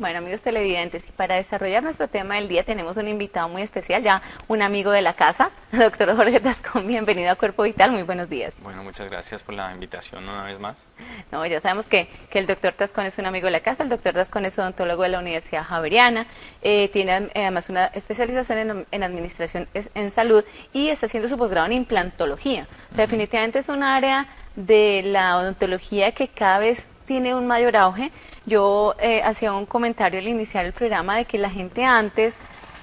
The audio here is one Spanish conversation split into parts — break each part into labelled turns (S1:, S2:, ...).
S1: Bueno, amigos televidentes, y para desarrollar nuestro tema del día tenemos un invitado muy especial, ya un amigo de la casa, doctor Jorge Tascón, bienvenido a Cuerpo Vital, muy buenos días.
S2: Bueno, muchas gracias por la invitación una vez más.
S1: No, ya sabemos que el doctor Tascón es un amigo de la casa, el doctor Tascón es odontólogo de la Universidad Javeriana, tiene además una especialización en administración en salud y está haciendo su posgrado en implantología. O sea, definitivamente es un área de la odontología que cada vez tiene un mayor auge. Yo hacía un comentario al iniciar el programa de que la gente antes,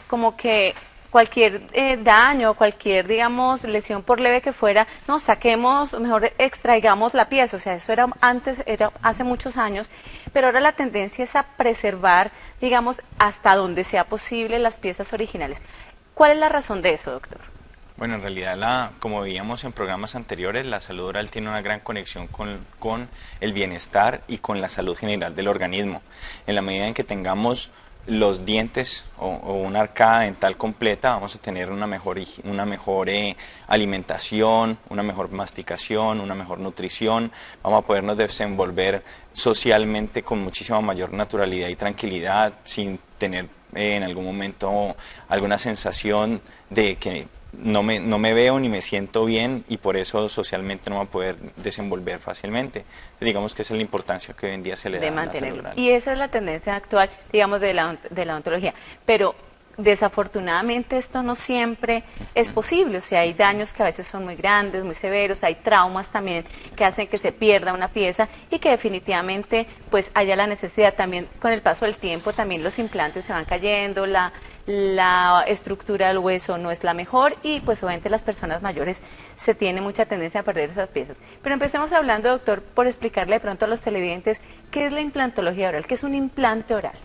S1: como que cualquier daño, cualquier, digamos, lesión por leve que fuera, no, saquemos, mejor extraigamos la pieza. O sea, eso era antes, era hace muchos años, pero ahora la tendencia es a preservar, digamos, hasta donde sea posible las piezas originales. ¿Cuál es la razón de eso, doctor?
S2: Bueno, en realidad, como veíamos en programas anteriores, la salud oral tiene una gran conexión con el bienestar y con la salud general del organismo. En la medida en que tengamos los dientes o una arcada dental completa, vamos a tener una mejor alimentación, una mejor masticación, una mejor nutrición, vamos a podernos desenvolver socialmente con muchísima mayor naturalidad y tranquilidad, sin tener en algún momento alguna sensación de que no me veo ni me siento bien y por eso socialmente no va a poder desenvolver fácilmente. Digamos que esa es la importancia que hoy en día se le da a la salud oral.
S1: Y esa es la tendencia actual, digamos, de la odontología. Pero desafortunadamente esto no siempre es posible. O sea, hay daños que a veces son muy grandes, muy severos, hay traumas también que hacen que se pierda una pieza y que definitivamente pues haya la necesidad también, con el paso del tiempo, también los implantes se van cayendo, la estructura del hueso no es la mejor y pues obviamente las personas mayores se tiene mucha tendencia a perder esas piezas. Pero empecemos hablando, doctor, por explicarle de pronto a los televidentes qué es la implantología oral, qué es un implante oral.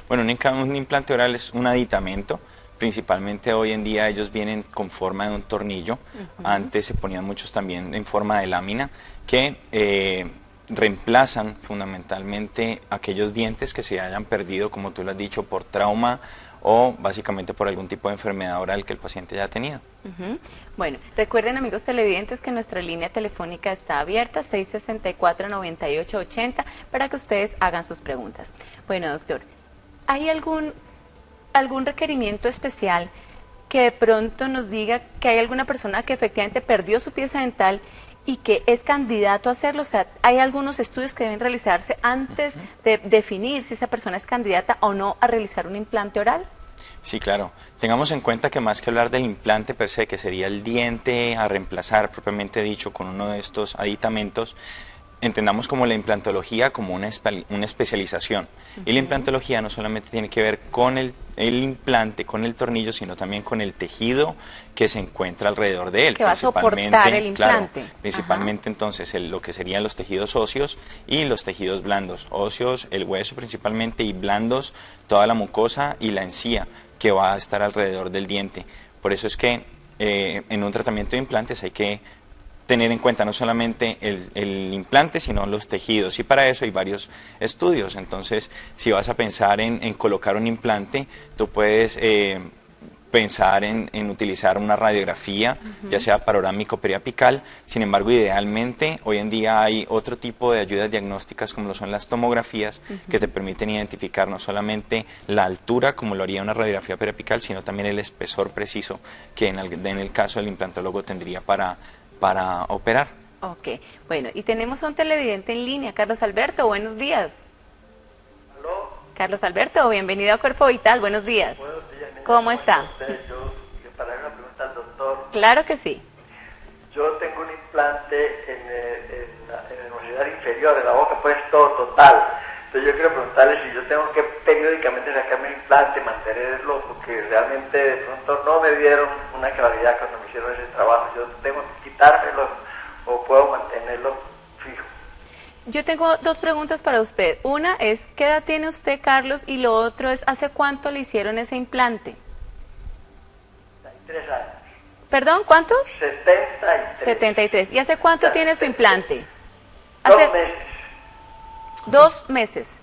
S2: Bueno, un implante oral es un aditamento. Principalmente hoy en día ellos vienen con forma de un tornillo. Antes se ponían muchos también en forma de lámina que reemplazan fundamentalmente aquellos dientes que se hayan perdido, como tú lo has dicho, por trauma o básicamente por algún tipo de enfermedad oral que el paciente haya tenido.
S1: Bueno, recuerden, amigos televidentes, que nuestra línea telefónica está abierta, 664-9880, para que ustedes hagan sus preguntas. Bueno, doctor, ¿hay algún requerimiento especial que de pronto nos diga que hay alguna persona que efectivamente perdió su pieza dental y que es candidato a hacerlo? O sea, ¿hay algunos estudios que deben realizarse antes de definir si esa persona es candidata o no a realizar un implante oral?
S2: Sí, claro. Tengamos en cuenta que más que hablar del implante per se, que sería el diente a reemplazar, propiamente dicho, con uno de estos aditamentos, entendamos como la implantología como una especialización. Y la implantología no solamente tiene que ver con el implante, con el tornillo, sino también con el tejido que se encuentra alrededor de él.
S1: Que va a soportar el implante.
S2: Claro, principalmente entonces lo que serían los tejidos óseos y los tejidos blandos. Óseos, el hueso principalmente, y blandos, toda la mucosa y la encía que va a estar alrededor del diente. Por eso es que en un tratamiento de implantes hay que tener en cuenta no solamente el implante, sino los tejidos, y para eso hay varios estudios. Entonces, si vas a pensar en colocar un implante, tú puedes pensar en utilizar una radiografía, ya sea panorámico o periapical. Sin embargo, idealmente, hoy en día hay otro tipo de ayudas diagnósticas, como lo son las tomografías, que te permiten identificar no solamente la altura, como lo haría una radiografía periapical, sino también el espesor preciso que en el caso del implantólogo tendría para operar.
S1: Ok, bueno, y tenemos a un televidente en línea, Carlos Alberto, buenos días.
S3: ¿Aló?
S1: Carlos Alberto, bienvenido a Cuerpo Vital, buenos días.
S3: Buenos días, niña.
S1: ¿Cómo está?
S3: Yo, para hacer una pregunta al doctor.
S1: Claro que sí.
S3: Yo tengo un implante en el movilidad inferior, en la boca, pues todo total. Entonces yo quiero preguntarle si yo tengo que periódicamente sacarme el implante, mantenerlo, porque realmente de pronto no me dieron una claridad cuando me hicieron ese trabajo. Yo tengo que quitármelo o puedo mantenerlo fijo.
S1: Yo tengo dos preguntas para usted. Una es, ¿qué edad tiene usted, Carlos? Y lo otro es, ¿hace cuánto le hicieron ese implante?
S3: 73 años.
S1: ¿Perdón? ¿Cuántos?
S3: 73.
S1: 73. ¿Y hace cuánto tiene su implante?
S3: 2 meses.
S1: 2 meses.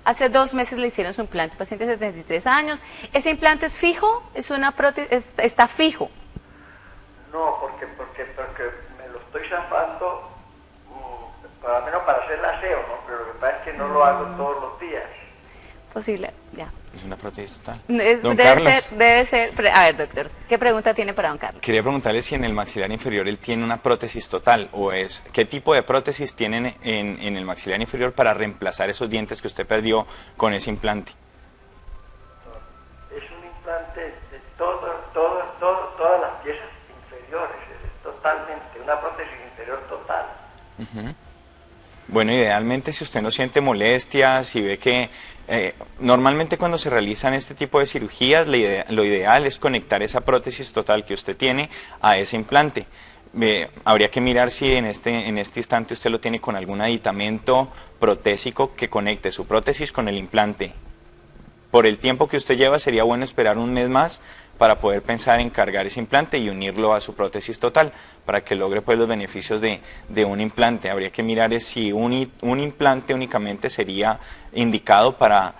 S1: Hace 2 meses le hicieron su implante, paciente de 73 años. ¿Ese implante es fijo? ¿Es una prótesis? ¿Está fijo?
S3: No, porque me lo estoy zafando, para menos para hacer el aseo, ¿no? Pero lo que pasa es que no lo hago todos los días.
S1: posible, ya.
S2: Es una prótesis total.
S1: Debe
S2: Don Carlos,
S1: ser, a ver, doctor, ¿qué pregunta tiene para don Carlos?
S2: quería preguntarle si en el maxilar inferior él tiene una prótesis total o es, ¿qué tipo de prótesis tienen en el maxilar inferior para reemplazar esos dientes que usted perdió con ese implante?
S3: Es un implante de todas las piezas inferiores, es totalmente, una prótesis inferior total.
S2: Bueno, idealmente si usted no siente molestias, si ve que normalmente cuando se realizan este tipo de cirugías, lo ideal es conectar esa prótesis total que usted tiene a ese implante. Habría que mirar si en este instante usted lo tiene con algún aditamento protésico que conecte su prótesis con el implante. Por el tiempo que usted lleva sería bueno esperar un mes más para poder pensar en cargar ese implante y unirlo a su prótesis total para que logre pues los beneficios de un implante. Habría que mirar si un implante únicamente sería indicado para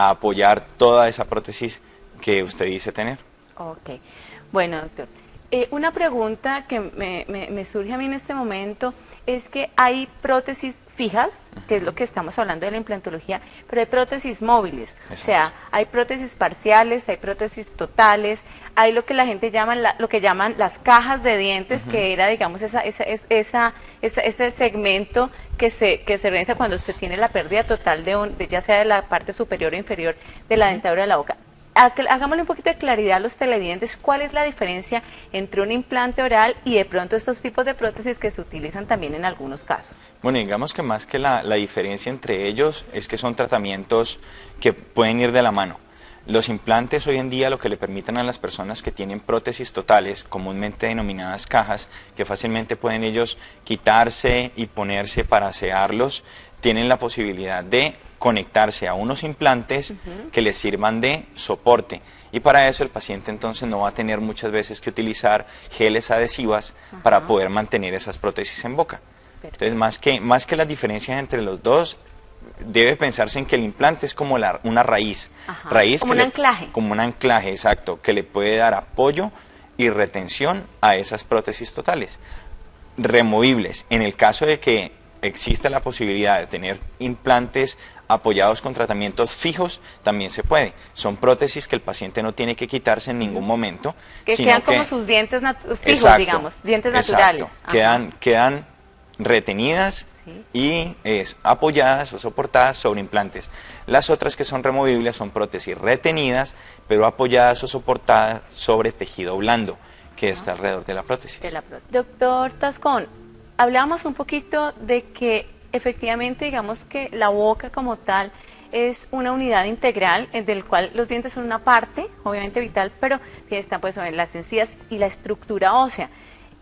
S2: apoyar toda esa prótesis que usted dice tener.
S1: Ok, bueno, doctor. Una pregunta que me surge a mí en este momento es que hay prótesis fijas, que es lo que estamos hablando de la implantología, pero hay prótesis móviles, o sea, hay prótesis parciales, hay prótesis totales, hay lo que la gente llama, lo que llaman las cajas de dientes, que era, digamos, ese segmento que se realiza cuando usted tiene la pérdida total ya sea de la parte superior o inferior de la dentadura de la boca. Hagámosle un poquito de claridad a los televidentes, ¿cuál es la diferencia entre un implante oral y de pronto estos tipos de prótesis que se utilizan también en algunos casos?
S2: Bueno, digamos que más que la diferencia entre ellos es que son tratamientos que pueden ir de la mano. Los implantes hoy en día lo que le permiten a las personas que tienen prótesis totales, comúnmente denominadas cajas, que fácilmente pueden ellos quitarse y ponerse para asearlos, tienen la posibilidad de conectarse a unos implantes que les sirvan de soporte. Y para eso el paciente entonces no va a tener muchas veces que utilizar geles adhesivas para poder mantener esas prótesis en boca. Entonces, más que las diferencias entre los dos, debe pensarse en que el implante es como una raíz.
S1: Como un anclaje.
S2: Como un anclaje, exacto, que le puede dar apoyo y retención a esas prótesis totales. Removibles. En el caso de que exista la posibilidad de tener implantes apoyados con tratamientos fijos, también se puede. Son prótesis que el paciente no tiene que quitarse en ningún momento.
S1: Que
S2: sino
S1: quedan como sus dientes fijos,
S2: exacto,
S1: digamos, dientes naturales.
S2: Quedan retenidas y apoyadas o soportadas sobre implantes. Las otras que son removibles son prótesis retenidas, pero apoyadas o soportadas sobre tejido blando, que está alrededor de la prótesis.
S1: Doctor Tascón, hablábamos un poquito de que efectivamente, digamos que la boca como tal es una unidad integral, del cual los dientes son una parte, obviamente vital, pero están pues las encías y la estructura ósea.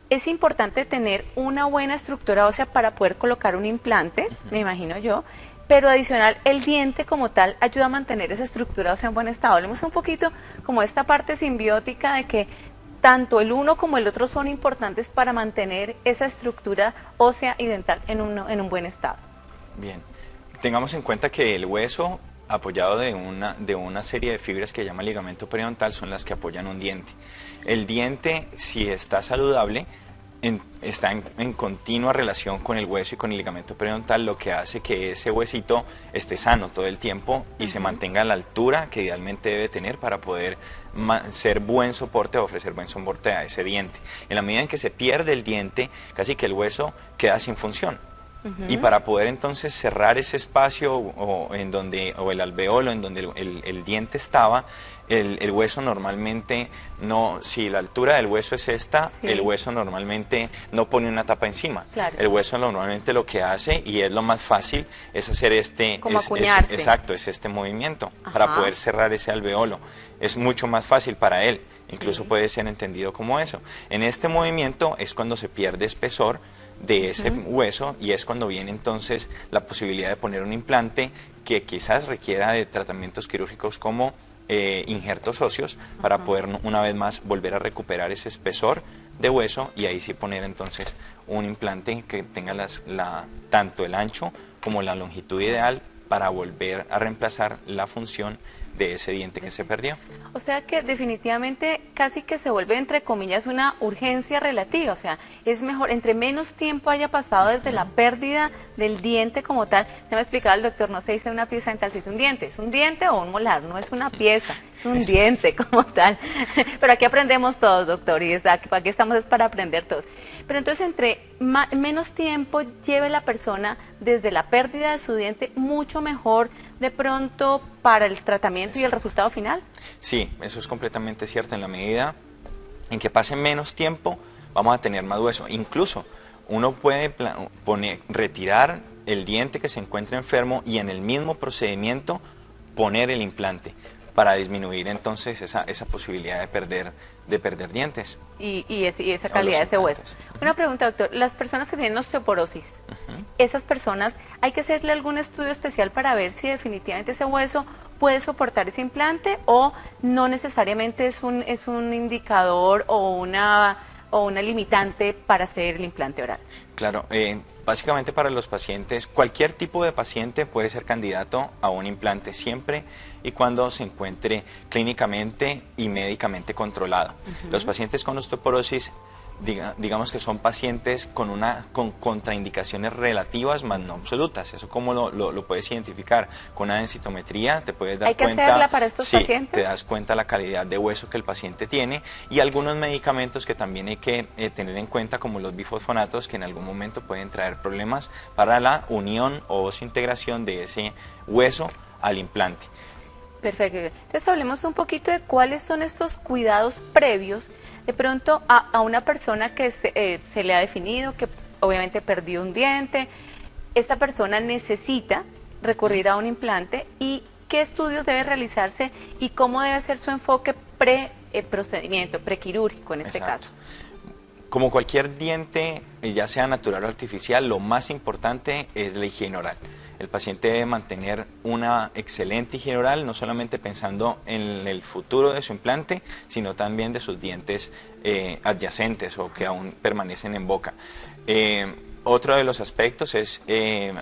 S1: Es importante tener una buena estructura ósea para poder colocar un implante, me imagino yo, pero adicional, el diente como tal ayuda a mantener esa estructura ósea en buen estado. Hablemos un poquito como esta parte simbiótica de que tanto el uno como el otro son importantes para mantener esa estructura ósea y dental en un buen estado.
S2: Bien, tengamos en cuenta que el hueso, apoyado de una serie de fibras que llama ligamento periodontal, son las que apoyan un diente. El diente, si está saludable, está en continua relación con el hueso y con el ligamento periodontal, lo que hace que ese huesito esté sano todo el tiempo y se mantenga a la altura que idealmente debe tener para poder ser buen soporte o ofrecer buen soporte a ese diente. En la medida en que se pierde el diente, casi que el hueso queda sin función. Y para poder entonces cerrar ese espacio o el alveolo en donde el diente estaba, el hueso normalmente no, si la altura del hueso es esta, el hueso normalmente no pone una tapa encima.
S1: Claro.
S2: El hueso normalmente lo que hace, y es lo más fácil, es hacer
S1: acuñarse.
S2: Exacto, es este movimiento para poder cerrar ese alveolo. Es mucho más fácil para él, incluso puede ser entendido como eso. En este movimiento es cuando se pierde espesor de ese hueso y es cuando viene entonces la posibilidad de poner un implante que quizás requiera de tratamientos quirúrgicos como injertos óseos para poder una vez más volver a recuperar ese espesor de hueso y ahí sí poner entonces un implante que tenga tanto el ancho como la longitud ideal para volver a reemplazar la función de ese diente que se perdió.
S1: O sea que definitivamente casi que se vuelve, entre comillas, una urgencia relativa. O sea, es mejor, entre menos tiempo haya pasado desde la pérdida del diente como tal. Ya me explicaba el doctor, no se dice una pieza dental, se dice un diente. Es un diente o un molar, no es una pieza, es un diente como tal. Pero aquí aprendemos todos, doctor, y aquí estamos es para aprender todos. Pero entonces, entre menos tiempo lleve la persona desde la pérdida de su diente, mucho mejor de pronto para el tratamiento y el resultado final.
S2: Sí, eso es completamente cierto. En la medida en que pase menos tiempo, vamos a tener más hueso. Incluso uno puede retirar el diente que se encuentra enfermo y en el mismo procedimiento poner el implante para disminuir entonces esa posibilidad de perder dientes.
S1: Y esa calidad de ese hueso. Una pregunta, doctor. Las personas que tienen osteoporosis, esas personas, ¿hay que hacerle algún estudio especial para ver si definitivamente ese hueso puede soportar ese implante o no necesariamente es un indicador o una limitante para hacer el implante oral?
S2: Claro, básicamente para los pacientes, cualquier tipo de paciente puede ser candidato a un implante siempre y cuando se encuentre clínicamente y médicamente controlado. Los pacientes con osteoporosis, digamos que son pacientes con contraindicaciones relativas, más no absolutas. Eso cómo lo puedes identificar. Con una densitometría te puedes dar cuenta.
S1: ¿Hay que hacerla para estos pacientes?
S2: Te das cuenta la calidad de hueso que el paciente tiene y algunos medicamentos que también hay que tener en cuenta, como los bifosfonatos, que en algún momento pueden traer problemas para la unión o desintegración de ese hueso al implante.
S1: Perfecto. Entonces hablemos un poquito de cuáles son estos cuidados previos de pronto a una persona que se le ha definido que obviamente perdió un diente. Esta persona necesita recurrir a un implante y qué estudios debe realizarse y cómo debe ser su enfoque pre-procedimiento, prequirúrgico en este caso.
S2: Como cualquier diente, ya sea natural o artificial, lo más importante es la higiene oral. El paciente debe mantener una excelente higiene oral, no solamente pensando en el futuro de su implante, sino también de sus dientes adyacentes o que aún permanecen en boca. Otro de los aspectos es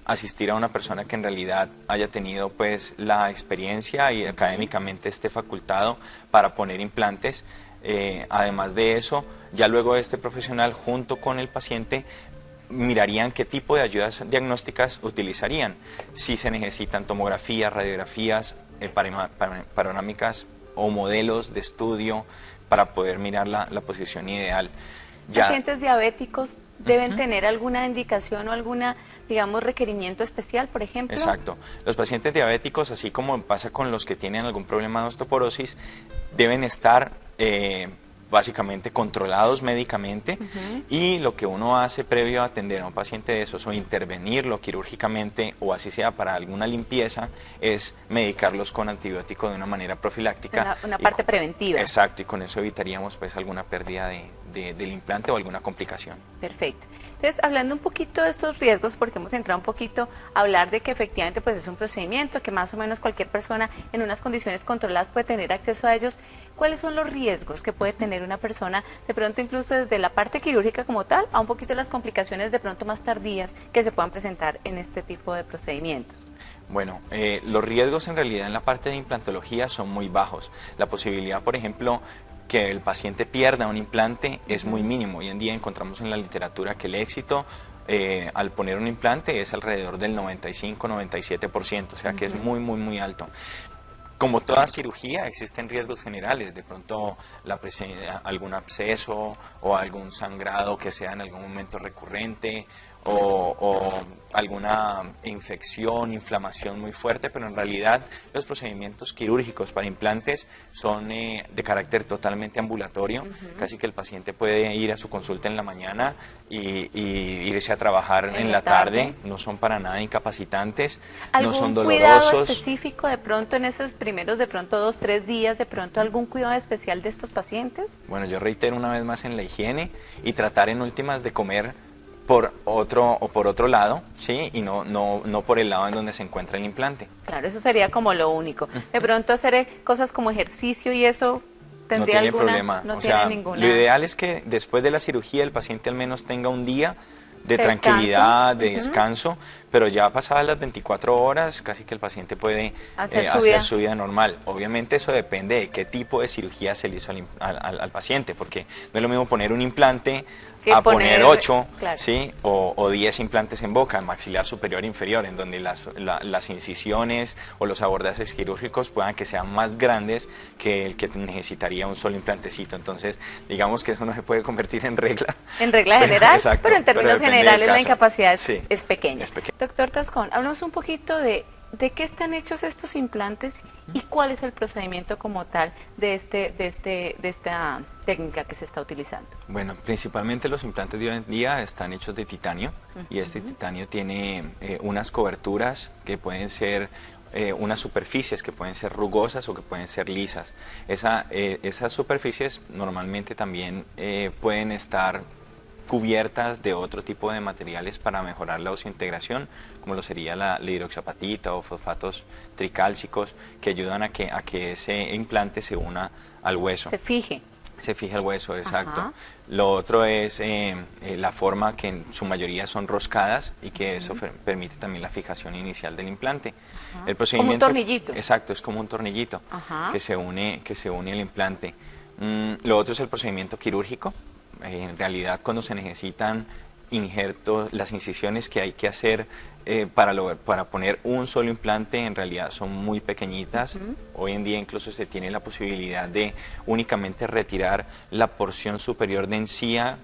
S2: asistir a una persona que en realidad haya tenido pues la experiencia y académicamente esté facultado para poner implantes. Además de eso, ya luego este profesional junto con el paciente mirarían qué tipo de ayudas diagnósticas utilizarían, si se necesitan tomografías, radiografías, panorámicas o modelos de estudio para poder mirar la posición ideal.
S1: ¿Pacientes diabéticos deben tener alguna indicación o alguna, digamos, requerimiento especial, por ejemplo?
S2: Exacto. Los pacientes diabéticos, así como pasa con los que tienen algún problema de osteoporosis, deben estar básicamente controlados médicamente y lo que uno hace previo a atender a un paciente de esos o intervenirlo quirúrgicamente o así sea para alguna limpieza es medicarlos con antibiótico de una manera profiláctica.
S1: Una parte preventiva.
S2: Exacto, y con eso evitaríamos pues alguna pérdida del implante o alguna complicación.
S1: Perfecto. Entonces, hablando un poquito de estos riesgos, porque hemos entrado un poquito a hablar de que efectivamente pues es un procedimiento que más o menos cualquier persona en unas condiciones controladas puede tener acceso a ellos. ¿Cuáles son los riesgos que puede tener una persona, de pronto incluso desde la parte quirúrgica como tal, a un poquito las complicaciones de pronto más tardías que se puedan presentar en este tipo de procedimientos?
S2: Bueno, los riesgos en realidad en la parte de implantología son muy bajos. La posibilidad, por ejemplo, que el paciente pierda un implante es muy mínimo. Hoy en día encontramos en la literatura que el éxito al poner un implante es alrededor del 95-97%, o sea que es muy, muy, muy alto. Como toda cirugía, existen riesgos generales, de pronto algún absceso o algún sangrado que sea en algún momento recurrente o alguna infección, inflamación muy fuerte, pero en realidad los procedimientos quirúrgicos para implantes son de carácter totalmente ambulatorio, casi que el paciente puede ir a su consulta en la mañana y irse a trabajar en la tarde, no son para nada incapacitantes, no son dolorosos.
S1: ¿Algún cuidado específico de pronto en esos primeros, de pronto 2, 3 días, de pronto algún cuidado especial de estos pacientes?
S2: Bueno, yo reitero una vez más en la higiene y tratar en últimas de comer por otro lado, ¿sí? Y no por el lado en donde se encuentra el implante.
S1: Claro, eso sería como lo único. De pronto hacer cosas como ejercicio y eso tendría
S2: no tiene problema.
S1: No
S2: o
S1: tiene
S2: sea,
S1: ninguna.
S2: Lo ideal es que después de la cirugía el paciente al menos tenga un día de tranquilidad, de descanso, pero ya pasadas las 24 horas, casi que el paciente puede
S1: hacer
S2: su vida normal. Obviamente eso depende de qué tipo de cirugía se le hizo al paciente, porque no es lo mismo poner un implante
S1: que
S2: a poner 8,
S1: claro,
S2: ¿sí? O 10 implantes en boca, maxilar superior e inferior, en donde las incisiones o los abordajes quirúrgicos puedan que sean más grandes que el que necesitaría un solo implantecito. Entonces, digamos que eso no se puede convertir en regla.
S1: En regla general,
S2: exacto,
S1: pero en términos
S2: depende del
S1: generales la
S2: caso.
S1: incapacidad
S2: Sí,
S1: es pequeña.
S2: es pequeña.
S1: Doctor Tascón, hablamos un poquito de qué están hechos estos implantes y cuál es el procedimiento como tal de esta técnica que se está utilizando.
S2: Bueno, principalmente los implantes de hoy en día están hechos de titanio y este titanio tiene unas coberturas que pueden ser unas superficies que pueden ser rugosas o que pueden ser lisas. Esas superficies normalmente también pueden estar cubiertas de otro tipo de materiales para mejorar la osseointegración, como lo sería la hidroxiapatita o fosfatos tricálcicos, que ayudan a que ese implante se una al hueso. Se fija el hueso, exacto.
S1: Ajá.
S2: Lo otro es la forma, que en su mayoría son roscadas y que eso permite también la fijación inicial del implante.
S1: Ajá.
S2: El procedimiento,
S1: como un tornillito.
S2: Exacto, es como un tornillito que se une al implante. Lo otro es el procedimiento quirúrgico. En realidad, cuando se necesitan injertos, las incisiones que hay que hacer para poner un solo implante en realidad son muy pequeñitas. Hoy en día incluso se tiene la posibilidad de únicamente retirar la porción superior de encía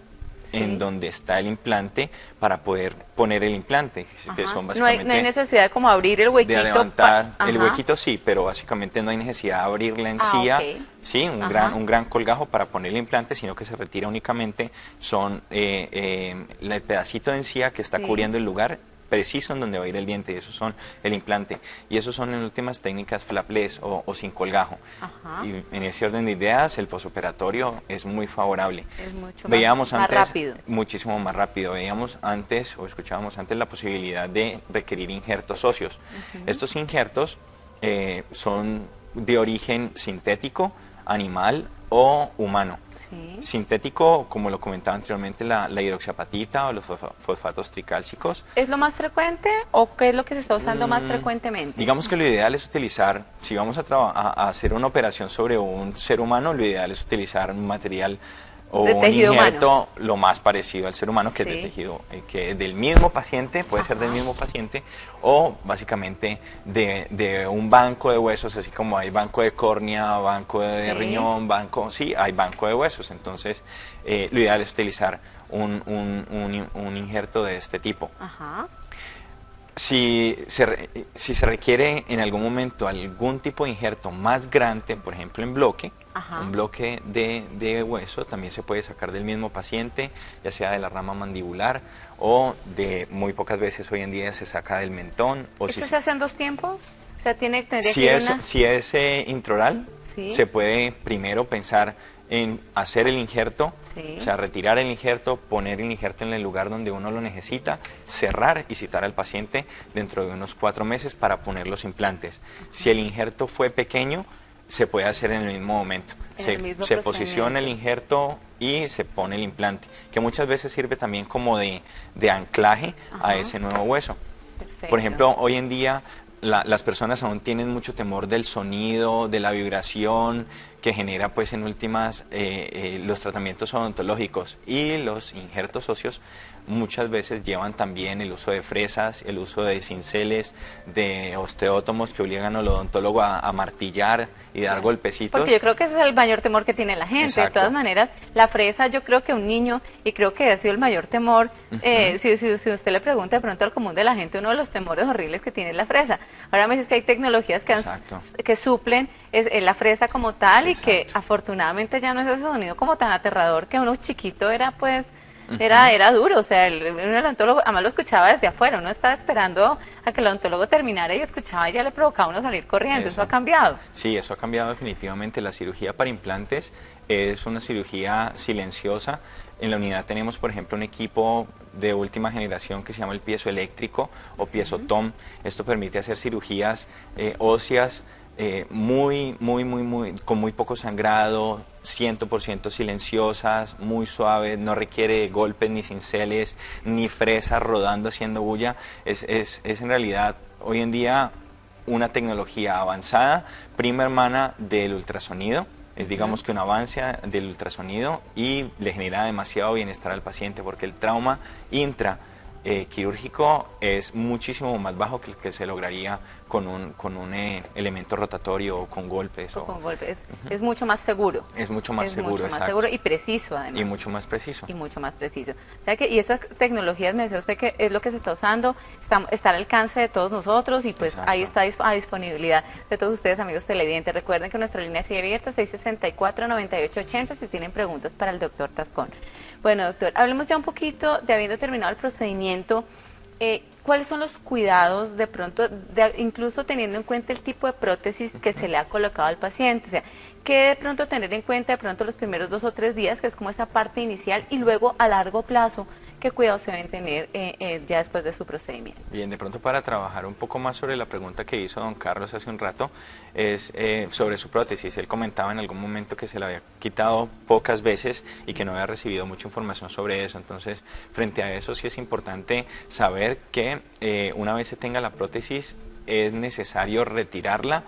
S2: en donde está el implante para poder poner el implante, que son básicamente
S1: no hay necesidad de como abrir el huequito.
S2: De levantar el huequito, sí, pero básicamente no hay necesidad de abrir la encía, sí, un gran colgajo para poner el implante, sino que se retira únicamente el pedacito de encía que está cubriendo el lugar preciso en donde va a ir el diente, y esos son el implante, y esos son en últimas técnicas flapless o sin colgajo. Y en ese orden de ideas el posoperatorio es muy favorable.
S1: Es mucho
S2: Veíamos
S1: más
S2: antes,
S1: rápido.
S2: Muchísimo más rápido. Veíamos antes o escuchábamos antes la posibilidad de requerir injertos óseos. Estos injertos son de origen sintético, animal o humano. Sintético, como lo comentaba anteriormente, la hidroxiapatita o los fosfatos tricálcicos.
S1: ¿Es lo más frecuente o qué es lo que se está usando más frecuentemente?
S2: Digamos que lo ideal es utilizar, si vamos a hacer una operación sobre un ser humano, lo ideal es utilizar un material o un injerto lo más parecido al ser humano, que es de tejido, que es del mismo paciente, puede ser del mismo paciente, o básicamente de un banco de huesos, así como hay banco de córnea, banco de riñón, hay banco de huesos. Entonces lo ideal es utilizar un injerto de este tipo. Si se requiere en algún momento algún tipo de injerto más grande, por ejemplo en bloque, un bloque de hueso también se puede sacar del mismo paciente, ya sea de la rama mandibular o muy pocas veces hoy en día se saca del mentón.
S1: ¿Esto se hace en 2 tiempos? O sea,
S2: si es intraoral, se puede primero pensar en hacer el injerto, o sea, retirar el injerto, poner el injerto en el lugar donde uno lo necesita, cerrar y citar al paciente dentro de unos 4 meses para poner los implantes. Si el injerto fue pequeño, se puede hacer en el mismo momento. Se posiciona el injerto y se pone el implante, que muchas veces sirve también como de anclaje a ese nuevo hueso.
S1: Perfecto.
S2: Por ejemplo, hoy en día las personas aún tienen mucho temor del sonido, de la vibración que genera pues en últimas los tratamientos odontológicos, y los injertos óseos muchas veces llevan también el uso de fresas, el uso de cinceles, de osteótomos que obligan al odontólogo a martillar y dar golpecitos.
S1: Porque yo creo que ese es el mayor temor que tiene la gente. De todas maneras, la fresa, yo creo que un niño, y creo que ha sido el mayor temor, si usted le pregunta de pronto al común de la gente, uno de los temores horribles que tiene es la fresa. Ahora me dices que hay tecnologías que suplen la fresa como tal, y que afortunadamente ya no es ese sonido como tan aterrador, que uno chiquito era pues... Era duro, o sea, el odontólogo, además lo escuchaba desde afuera, uno estaba esperando a que el odontólogo terminara y escuchaba y ya le provocaba a uno salir corriendo. ¿Eso ha cambiado?
S2: Sí, eso ha cambiado definitivamente. La cirugía para implantes es una cirugía silenciosa. En la unidad tenemos, por ejemplo, un equipo de última generación que se llama el piezoeléctrico o piezotom. Esto permite hacer cirugías óseas con muy poco sangrado, 100% silenciosas, muy suaves, no requiere golpes ni cinceles, ni fresas rodando haciendo bulla. Es en realidad hoy en día una tecnología avanzada, prima hermana del ultrasonido. Es digamos que un avance del ultrasonido y le genera demasiado bienestar al paciente porque el trauma quirúrgico es muchísimo más bajo que el que se lograría con un elemento rotatorio o con golpes.
S1: O con golpes. Es mucho más seguro.
S2: Es mucho más seguro,
S1: mucho más
S2: exacto.
S1: seguro y preciso, además.
S2: Y mucho más preciso.
S1: Y mucho más preciso. O sea que, y esas tecnologías, me decía usted que es lo que se está usando, está al alcance de todos nosotros y pues
S2: Exacto.
S1: ahí está a disponibilidad de todos ustedes, amigos televidentes. Recuerden que nuestra línea sigue abierta, 664-9880, si tienen preguntas para el doctor Tascón. Bueno, doctor, hablemos ya un poquito de habiendo terminado el procedimiento. ¿Cuáles son los cuidados de pronto, incluso teniendo en cuenta el tipo de prótesis que se le ha colocado al paciente? O sea, ¿qué de pronto tener en cuenta de pronto los primeros 2 o 3 días, que es como esa parte inicial, y luego a largo plazo, qué cuidados se deben tener ya después de su procedimiento?
S2: Bien, de pronto para trabajar un poco más sobre la pregunta que hizo don Carlos hace un rato, es sobre su prótesis. Él comentaba en algún momento que se la había quitado pocas veces y que no había recibido mucha información sobre eso. Entonces, frente a eso sí es importante saber que una vez se tenga la prótesis es necesario retirarla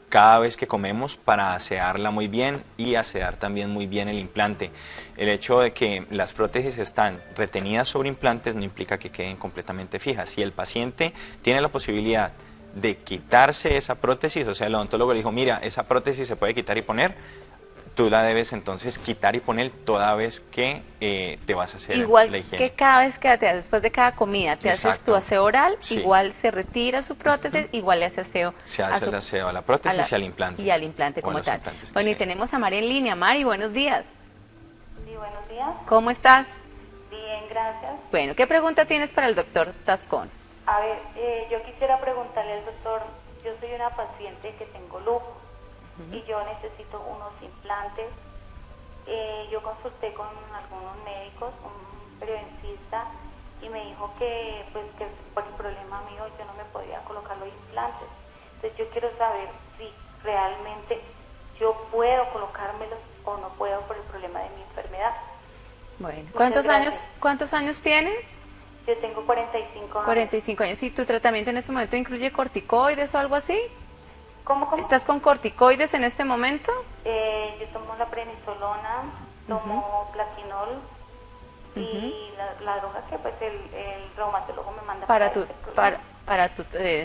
S2: cada vez que comemos para asearla muy bien y asear también muy bien el implante. El hecho de que las prótesis están retenidas sobre implantes no implica que queden completamente fijas. Si el paciente tiene la posibilidad de quitarse esa prótesis, o sea, el odontólogo le dijo, mira, esa prótesis se puede quitar y poner, tú la debes entonces quitar y poner toda vez que te vas a hacer
S1: igual
S2: la higiene.
S1: Que cada vez que después de cada comida te haces
S2: Exacto.
S1: tu aseo oral,
S2: Sí.
S1: Igual se retira su prótesis, igual le hace aseo.
S2: Se hace el aseo a la prótesis y al implante.
S1: Y al implante
S2: O a
S1: como
S2: los
S1: tal.
S2: implantes que
S1: Bueno, y
S2: sea.
S1: tenemos a Mari en línea. Mari, buenos días.
S4: Sí, buenos días.
S1: ¿Cómo estás?
S4: Bien, gracias.
S1: Bueno, ¿qué pregunta tienes para el doctor Tascón?
S4: A ver, yo quisiera preguntarle al doctor, yo soy una paciente que tengo lupus y yo necesito unos implantes. Yo consulté con algunos médicos, un periodoncista, y me dijo que pues que por el problema mío yo no me podía colocar los implantes. Entonces yo quiero saber si realmente yo puedo colocármelos o no puedo por el problema de mi enfermedad.
S1: Bueno,
S4: Muchas gracias.
S1: ¿cuántos años tienes?
S4: Yo tengo 45 años.
S1: 45 años. ¿Y tu tratamiento en este momento incluye corticoides o algo así?
S4: ¿Cómo?
S1: ¿Estás con corticoides en este momento?
S4: Yo tomo la prednisolona, tomo plaquinol y la droga que pues el reumatólogo me manda
S1: Para
S4: este
S1: tu
S4: problema.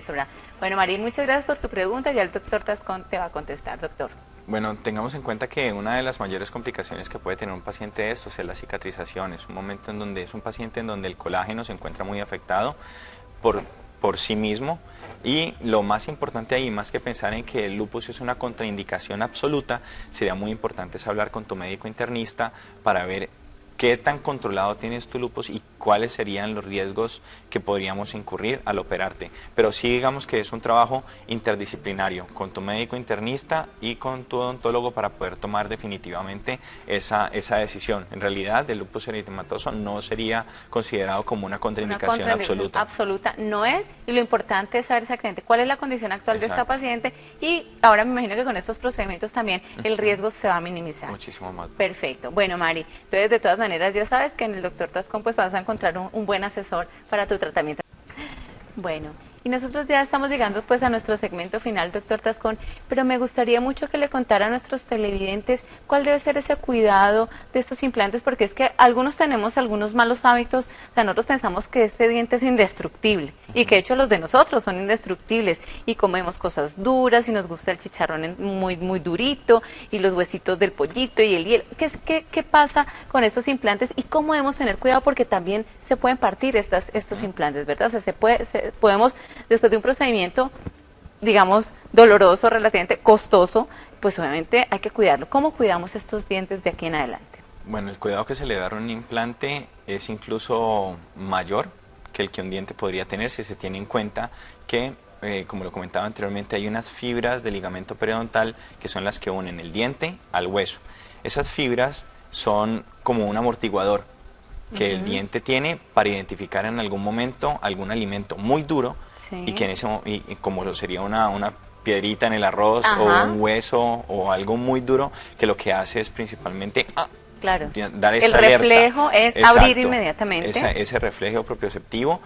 S1: programa. Bueno, María, muchas gracias por tu pregunta. Ya el doctor Tascón te va a contestar, doctor.
S2: Bueno, tengamos en cuenta que una de las mayores complicaciones que puede tener un paciente de estos es la cicatrización. Es un momento en donde es un paciente en donde el colágeno se encuentra muy afectado por sí mismo, y lo más importante ahí, más que pensar en que el lupus es una contraindicación absoluta, sería muy importante es hablar con tu médico internista para ver qué tan controlado tienes tu lupus y cuáles serían los riesgos que podríamos incurrir al operarte. Pero sí, digamos que es un trabajo interdisciplinario con tu médico internista y con tu odontólogo para poder tomar definitivamente esa decisión. En realidad, el lupus eritematoso no sería considerado como una contraindicación absoluta.
S1: Absoluta no es, y lo importante es saber exactamente cuál es la condición actual de esta
S2: Exacto.
S1: paciente, y ahora me imagino que con estos procedimientos también el riesgo se va a minimizar.
S2: Muchísimo más.
S1: Perfecto. Bueno, Mari, entonces de todas maneras ya sabes que en el doctor Tascón pues vas a encontrar un buen asesor para tu tratamiento. Bueno, y nosotros ya estamos llegando pues a nuestro segmento final, doctor Tascón, pero me gustaría mucho que le contara a nuestros televidentes cuál debe ser ese cuidado de estos implantes, porque es que algunos tenemos algunos malos hábitos. O sea, nosotros pensamos que este diente es indestructible y que de hecho los de nosotros son indestructibles, y comemos cosas duras y nos gusta el chicharrón muy, muy durito y los huesitos del pollito y el hielo. ¿Qué pasa con estos implantes y cómo debemos tener cuidado? Porque también se pueden partir estos implantes, ¿verdad? O sea, podemos, después de un procedimiento, digamos, doloroso, relativamente costoso, pues obviamente hay que cuidarlo. ¿Cómo cuidamos estos dientes de aquí en adelante?
S2: Bueno, el cuidado que se le da a un implante es incluso mayor que el que un diente podría tener si se tiene en cuenta que, como lo comentaba anteriormente, hay unas fibras del ligamento periodontal que son las que unen el diente al hueso. Esas fibras son como un amortiguador que el diente tiene para identificar en algún momento algún alimento muy duro,
S1: Sí.
S2: y que en ese y como sería una piedrita en el arroz
S1: Ajá.
S2: o un hueso o algo muy duro que lo que hace es principalmente
S1: Claro.
S2: dar esa
S1: El
S2: alerta.
S1: reflejo es
S2: Exacto.
S1: abrir inmediatamente.
S2: Ese reflejo propioceptivo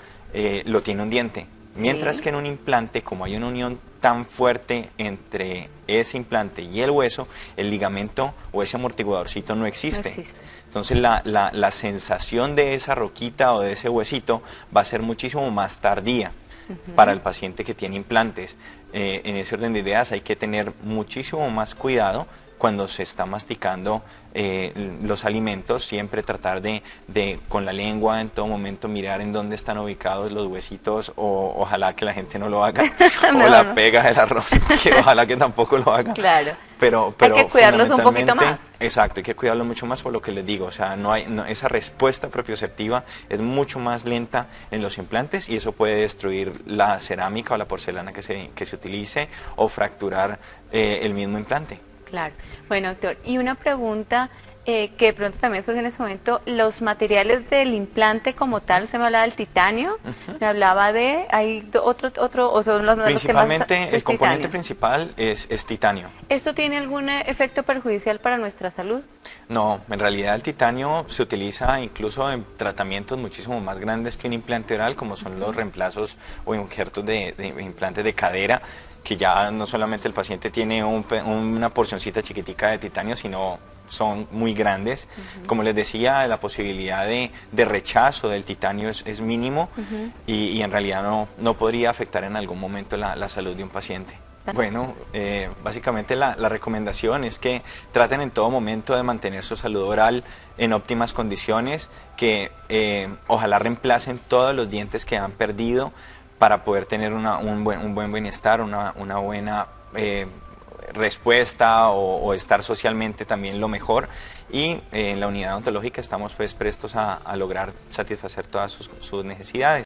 S2: lo tiene un diente. Mientras
S1: Sí.
S2: que en un implante, como hay una unión tan fuerte entre ese implante y el hueso, el ligamento o ese amortiguadorcito no existe.
S1: No existe.
S2: Entonces la sensación de esa roquita o de ese huesito va a ser muchísimo más tardía para el paciente que tiene implantes. En ese orden de ideas hay que tener muchísimo más cuidado cuando se está masticando los alimentos, siempre tratar de con la lengua en todo momento mirar en dónde están ubicados los huesitos, o ojalá que la gente no lo haga,
S1: No,
S2: o la
S1: no.
S2: pega del arroz, que ojalá que tampoco lo haga.
S1: Claro.
S2: Pero
S1: Hay que cuidarlos un poquito
S2: fundamentalmente,
S1: más.
S2: Exacto, hay que cuidarlos mucho más por lo que les digo, o sea, esa respuesta propioceptiva es mucho más lenta en los implantes y eso puede destruir la cerámica o la porcelana que se utilice o fracturar el mismo implante.
S1: Claro. Bueno, doctor, y una pregunta que de pronto también surge en ese momento, los materiales del implante como tal, usted me hablaba del titanio, me hablaba de, hay otro, o son los que más
S2: Principalmente, el
S1: es
S2: componente
S1: titanio.
S2: principal es titanio.
S1: ¿Esto tiene algún efecto perjudicial para nuestra salud?
S2: No, en realidad el titanio se utiliza incluso en tratamientos muchísimo más grandes que un implante oral, como son los reemplazos o injertos de implantes de cadera, que ya no solamente el paciente tiene una porcioncita chiquitica de titanio, sino son muy grandes. Como les decía, la posibilidad de rechazo del titanio es mínimo y en realidad no podría afectar en algún momento la salud de un paciente. Bueno, básicamente la recomendación es que traten en todo momento de mantener su salud oral en óptimas condiciones, que ojalá reemplacen todos los dientes que han perdido para poder tener un buen bienestar, una buena respuesta o estar socialmente también lo mejor. Y en la unidad odontológica estamos pues prestos a lograr satisfacer todas sus necesidades.